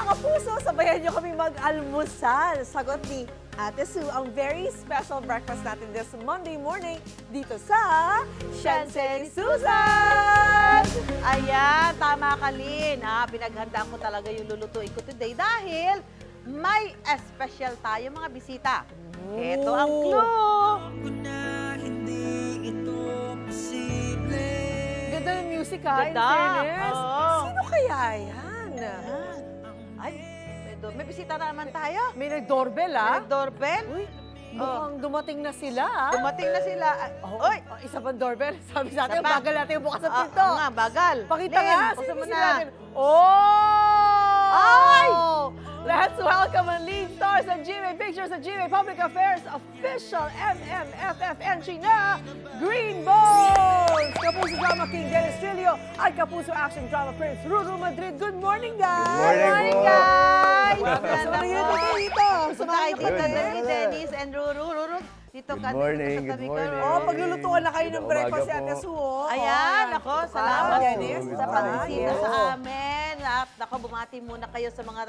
Mga kapuso, sabayan niyo kami mag-almusal. Sagot ni Ate Sue ang very special breakfast natin this Monday morning dito sa Shenseng Susan! Ayan, tama ka, Lynn. Pinaghandaan ko talaga yung lulutuin ko today dahil may special tayo mga bisita. Ito ang clue. Ganda ng music ha, in Ganda. fairness. Oo. Sino kaya yan? Ay, may bisita na naman tayo. May nag-doorbell May doorbell. Uy, mukhang dumating na sila Dumating na sila. Uy! Isa pang doorbell. Sabi sa atin, Isa pa. bagal natin yung bukas ng pinto. Oo nga, bagal. Pakita Lynn, nga, buksan sino mo sila na. natin? Oh! Ay! Let's welcome ang lead stars ng GMA Pictures at GMA Public Affairs official MMFF entry na Green Bones! Kapuso Drama King Dennis Trillo at Kapuso Action Drama Prince Ruru Madrid. Good morning, guys! Good morning po. Guys! Welcome sa mga dito dito. Sumay Samahan niyo dito kami. ni Dennis and Ruru. Ruru, dito ka. Good morning, dito ka sa tabi good ko. morning. Oh, paglulutuan na kayo ng Good breakfast si umaga Ate po. Sue. oh. Ayan, Oh, ako, ito pa, salamat Dennis. sa pagbisita Yes. sa amin. At ako, bumati muna kayo sa mga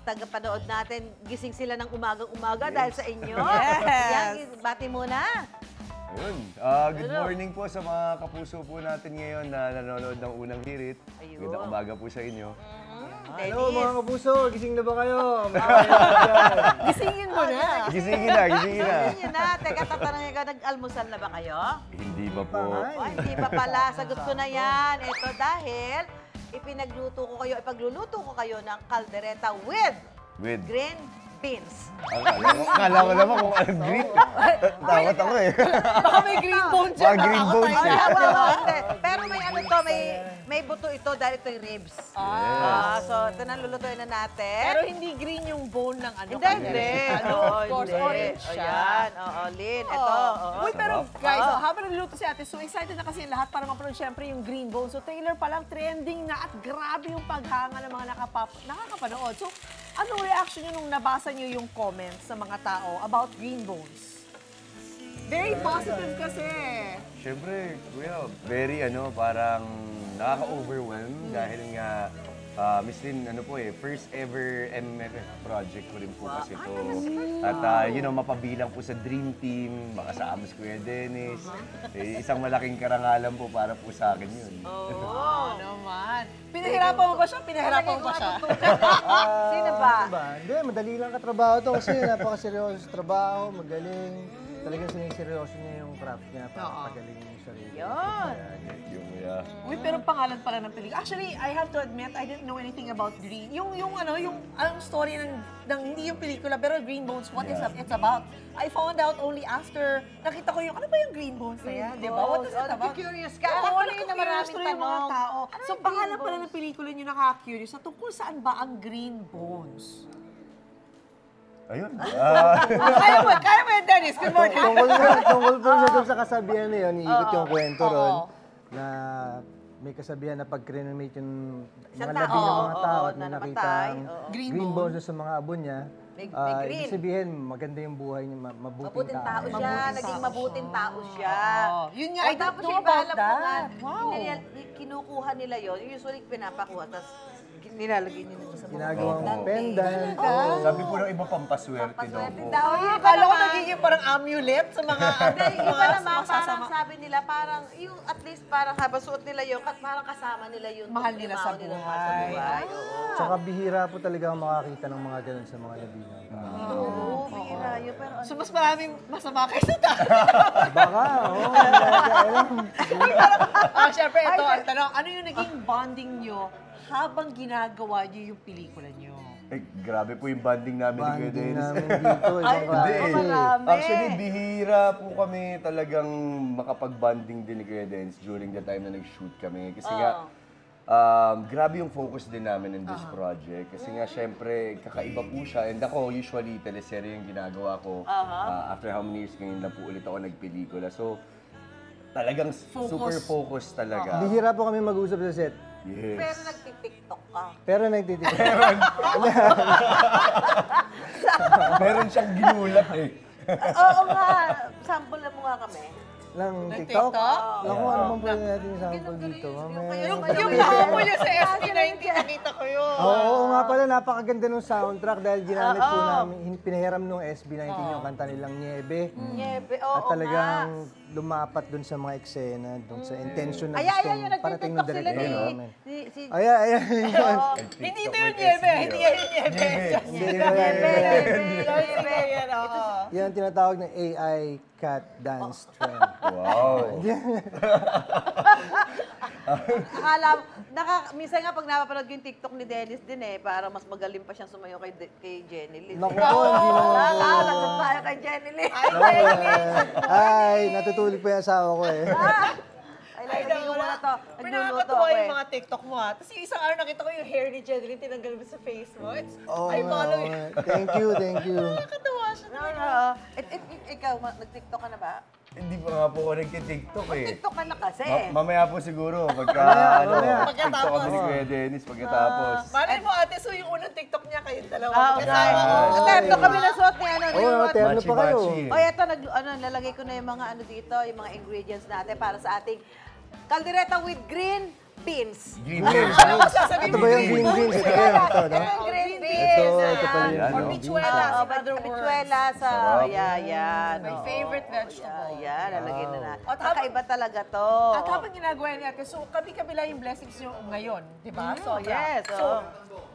tagapanood natin. Gising sila ng umagang-umaga dahil sa inyo. Yes. Yan, bati muna. Ayun. Good morning po sa mga kapuso po natin ngayon na nanonood ng unang hirit. Ayun. Magandang umaga po sa inyo. Hello mga kapuso, gising na ba kayo? Gisingin mo na. Gisingin na, gisingin na. Sabihin nyo na, teka, tatanungin ka, nag-almusal na ba kayo? Hindi ba po? Oh, hindi pa pala. Sagot ko na yan. Ito dahil ipagluluto ko kayo ng kaldereta with With? green beans. Akala ko naman kung anong green. Takot ako eh. Baka may green bone dyan. Mga green bones Nakakatayo. eh. Hindi. Pero may ano to, may buto ito dahil ito yung ribs. So, ito na lulutuin na natin. Pero hindi green yung bone ng ano. Hindi. Ano, of course, hindi. orange siya. Ayan, Lynn. Ito. Uy, pero Sarap. guys, habang nagluluto si Ate Sue, excited na kasi lahat para mapanood syempre yung green bone. So, trailer pa lang, trending na at grabe yung paghanga ng mga nakakapanood. So, anong reaction nyo nung nabasa nyo yung comments sa mga tao about green bones? Very positive kasi. Siyempre, kuya, very parang nakaka-overwhelm dahil nga Miss Lynn, first ever MMFF project ko rin po kasi ito. At mapabilang po sa Dream Team, makasama si Kuya Dennis. Isang malaking karangalan po para po sa akin yun. Oo naman. Pinahirapan mo ba siya? Pinahirapan mo ba siya? Sino ba? Hindi, madali lang katrabaho to kasi napakaseryoso sa trabaho, magaling. Talagang siniseryoso niya yung craft niya para pagaling yung sarili. Yun. Yung kuya. Uy, pero pangalan pala ng pelikula. Actually, I have to admit, I didn't know anything about Green. Yung story ng hindi yung pelikula, pero Green Bones, what is it's about. I found out only after, nakita ko yung, ano ba yung Green Bones na yan? Di ba? What is it about? Curious ka. Oo, Ako rin na curious maraming tuloy yung mga tanong. tao. Ano So, yung pangalan Green pala Bones? ng pelikula nyo nakaka-curious sa tungkol saan ba ang Green Bones? Ayun. Kaya mo yan, Dennis. Good morning. Tungkol po sa doon sa kasabihan na yun, iikot yung kwento ron na may kasabihan na pag cremate yung Isang mga labi tao, ng mga tao at na may namatay, nakitang oo. Green green bone. bones sa mga abo niya, May ibig green. sabihin maganda yung buhay niya, mabuting Mabuting tao siya. Mabuting Naging tao mabuting tao siya. Oo. Yun nga, I don't tapos know yung about alam ko nga, that. Wow. kinukuha nila yun. Usually, pinapakuha, tapos nilalagay nila sa mga ginagawang Oo. pendant. Sabi po ng iba pampaswerte daw Pampaswerte po. daw. Yung iba Akala ko naman- nagiging parang amulet sa mga Hindi, yung iba naman, parang sumasama. sabi nila, parang, yung at least parang habang suot nila yun, parang kasama nila yun. Mahal nila sa mahal nila buhay. Oo. Tsaka bihira po talaga ang makakita ng mga ganun sa mga labi ng tao. Oo, bihira yun. Pero So, mas maraming masama kayo sa tayo. Baka, oo. Siyempre, ito ang tanong. Ano yung naging bonding nyo habang ginagawa nyo yung pelikula nyo? Grabe po yung banding namin ni Kuya Banding Dennis. namin dito. Hindi eh. marami. Actually, bihira po kami talagang makapag-banding din ni Kuya Dennis during the time na nag-shoot kami. Kasi nga, grabe yung focus din namin in this project. Kasi nga, syempre, kakaiba po siya. And ako, usually, teleserye yung ginagawa ko. After how many years, ngayon lang po ulit ako nagpelikula. So, talagang super focused talaga. Bihira po kami mag-usap sa set. Yes. pero nagtitiktok ka. Pero nagtitik. Meron siyang ginulat eh. Oo nga, sample na mo nga kami. Ng TikTok? TikTok? Naku, ano bang pwede natin yung sample dito? Yung nakapo niya sa SB19, nakita ko yun. Oo nga nga pala, napakaganda ng soundtrack dahil ginamit po namin, pinahiram nung SB19 yung kanta nilang Niebe. Niebe, oo At talagang lumapat dun sa mga eksena, dun sa intention na Ayan, yung gustong parating ng nagtitiktok sila director namin. si Ayan. Hindi ito yung Niebe. Hindi yan yung Niebe. Yan ang tinatawag ng AI cat dance trend. Wow. Akala, minsan nga pag napapanood ko yung TikTok ni Dennis din parang mas magaling pa siyang sumayo kay Jenny Lynn. Naku po, hindi naman po. Nagtag tayo kay Jenny Lynn. Ay, natutulog pa yung asawa ko eh. Ay, lagay ko muna to. Nagluluto Pinakakatuwa ako yung mga TikTok mo ha. Tapos yung isang araw nakita ko yung hair ni Jeneline, tinanggal mo sa face mo. Oo I nga, follow oo you. nga. Thank you. Nakakatuwa siya. Ikaw, nag-TikTok ka na ba? Hindi pa nga po ako nagtitiktok eh. TikTok ka na kasi. Mamaya po siguro, pagka, mamaya. TikTok kami ni Kuya Dennis pagkatapos. Malay mo ate, so yung unang TikTok niya kayong dalawa. Okay. Magkasama. Terno kami na suot ni Oo, terno pa kayo. Machi-machi. O, eto, lalagay ko na yung mga dito, yung mga ingredients natin para sa ating kaldereta with green beans. Green beans. Ito ba yung green beans? Ito yun, ito, no? Yung green beans. Ito pala yung Ayan, Or no? bichuelas, in other words. Bichuelas. Sarap. Yan. My favorite vegetable. Yan, lalagay na natin. At Kakaiba talaga to. At habang ginagawa niya ate, so kami-kabila yung blessings niyo ngayon, di ba? Sobra. yes, So,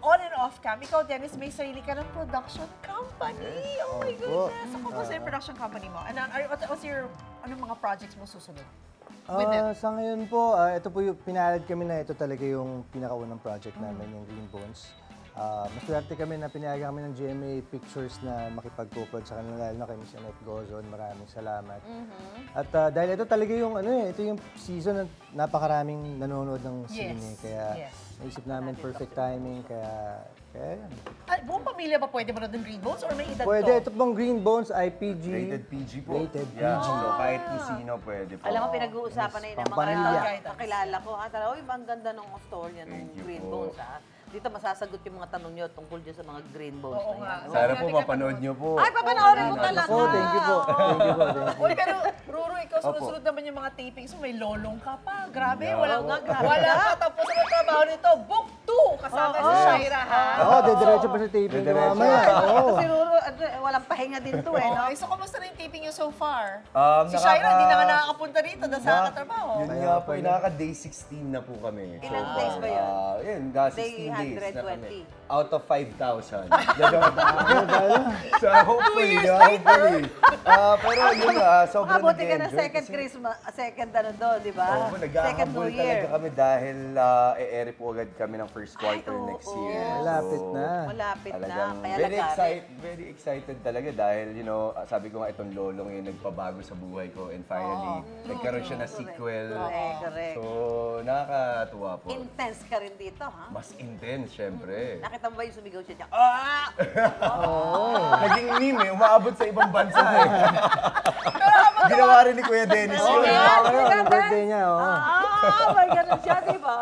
on and off cam, ikaw Dennis, may sarili ka ng production company. Oh my goodness. So, kumusta yung production company mo? And what's your, anong mga projects mo susunod? With it? Sa ngayon po, ito po yung pinalad kami na ito talaga yung pinakaunang project namin, yung Green Bones. Maswerte kami na pinayagan kami ng GMA Pictures na makipag-co-prod sa kanila, lalo na kay Miss Annette Gozon. Maraming salamat. At dahil ito talaga yung, ito yung season na napakaraming nanonood ng sine. Kaya naisip namin perfect timing, kaya yan. Buong pamilya ba pwede manood ng Green Bones or may edad Pwede, to? ito pong Green Bones ay PG. Rated PG po. Rated Yeah, PG. so kahit kung sino pwede po. Alam mo, pinag-uusapan na yun ng mga Pampamilya. kakilala ko. Talaga, ang ganda ng storya ng Thank you Green po. Bones. Dito masasagot yung mga tanong nyo tungkol dyan sa mga Green Bones Oo na yan. nga. Sana po mapanood nyo po. Ay, papanoorin mo talaga. Oh, thank you po. Thank you po. Thank you. Uy, pero Ruru, ikaw sunod-sunod naman yung mga tapings mo. May lolong ka pa. Grabe, walang grabe. wala katapusan ng trabaho nito. Book 2! Kasama si Shaira, ha? Oo, diretso pa sa taping ko Diretso. mamaya. Oo. Siguro, walang pahinga din to no? Okay, so kumusta na yung taping niyo so far? Si Nakaka- Shaira, hindi na nga nakakapunta rito dahil sa katrabaho. Yun nga po, nakaka-day 16 na po kami. Ilang days ba yun? Yun, Day 16 days na kami. 120. Out of 5,000. So hopefully, pero yun sobrang Mabuti ka ng nag-enjoy second kasi- Christmas, second doon, di ba? Oo, Second nag-ahabol New Year. talaga kami dahil e-ere po agad kami ng first quarter oo, next year. Malapit So, na. Malapit na. Talagang Kaya very excited talaga dahil, sabi ko nga itong lolong yung nagpabago sa buhay ko and finally, nagkaroon siya na sequel. Correct. So, nakakatuwa po. Intense ka rin dito, ha? Mas intense, syempre. Nakita mo ba yung sumigaw siya dyan? Naging meme eh, umaabot sa ibang bansa eh. Ginawa rin ni Kuya Dennis yun. Ang birthday niya, oo. May ganun siya, di ba?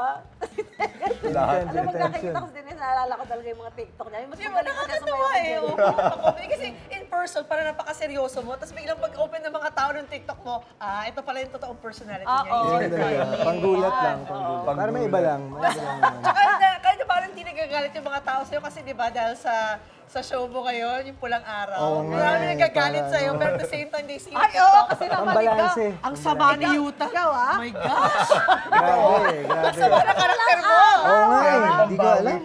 Lahat. Alam mo, nakikita ko din, naalala ko talaga yung mga TikTok niya. Yung mas Di ba, magaling pa siya nakakatawa sumayaw eh. kay Oo, Jenny. nakaka-comedy. Kasi in person, parang napakaseryoso mo. Tapos biglang pag-open ng mga tao ng TikTok mo, ito pala yung totoong personality niya. Oo. He's Yun very talaga. funny. Panggulat lang, panggulat. Para may iba lang. May iba lang naman. Kahit na parang hindi nagagalit yung mga tao sa'yo kasi di ba dahil sa show mo ngayon, yung pulang araw. Oo nga Marami eh, nagagalit para- sa'yo, pero at the same time, they see you Ay, oo, TikTok. kasi naman ikaw. Pambalanse. Ang sama ni Yuta. Ikaw, ah? Oh my gosh! Grabe, Ang sama grabe. na karakter mo! Oo nga eh, hindi ko alam.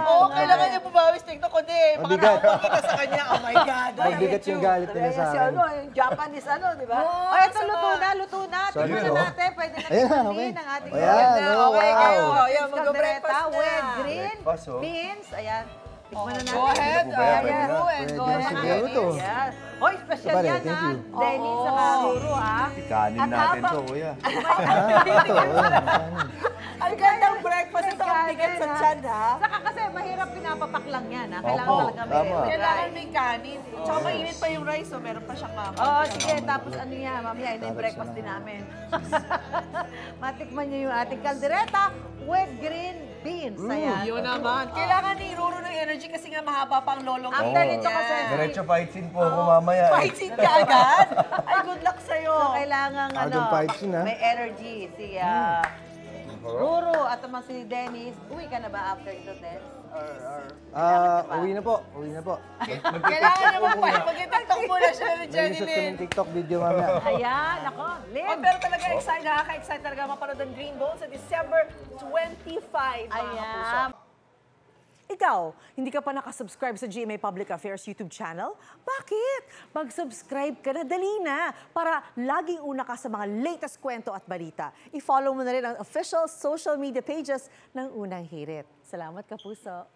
Oo, kailangan niya bumawi sa TikTok, kundi Mabigat. makakapag kita sa kanya. Oh my God! I Mabigat hate yung you. galit nila sa Si akin. yung Japanese di ba? Oo, Ay, ito, sama. luto na. Sorry, Tingnan no? na natin. Pwede na Ayan, tingnan okay. ang ating Ayan, Ganda, oh, okay kayo. wow. Ayan, mag-breakfast na. with green Breakfast, oh. beans. Ayan. Tikman na natin. Go ahead. Ano po ba yan? Ayan, Pwede go na? and go Pwede na ahead. siguro to. Ayan. Hoy, special Pare, yan, thank ha? you. Denny, saka Ruru, ha? Kanin At natin habang- to, kuya. Ang gandang breakfast ito, ang bigat sa tiyan, ha? Saka kasi mahirap pinapapak lang yan, ha? Kailangan Opo, talaga tama. may Kailangan may kanin. Tsaka mainit pa yung rice, so meron pa siyang Oo, sige. Tapos ano yan, mamaya, ito yung breakfast din namin. Matikman niyo yung ating kaldereta with green beans. Ayan. Yun naman. Kailangan ni Ruru ng energy kasi nga mahaba pang lolong After eat nito niya. kasi, Diretso fight scene po ako mamaya. Fight scene ka agad? Ay, good luck sa'yo. So, kailangan Agad fight scene, ha? may energy. Si Ruru at naman si Dennis. Uwi ka na ba after ito, Dennis? Or Uwi na po. Kailangan naman pa. Mag-tiktok muna siya ni Jenny May isot Lynn. kaming TikTok video mamaya. Ayan, ako, Lynn. Oh, pero talaga excited, nakaka-excite talaga mapanood ang Green Bones sa December 25, mga kapuso. Ayan. Ikaw, hindi ka pa nakasubscribe sa GMA Public Affairs YouTube channel? Bakit? Mag-subscribe ka na, dali na, para laging una ka sa mga latest kwento at balita. I-follow mo na rin ang official social media pages ng Unang Hirit. Salamat, Kapuso.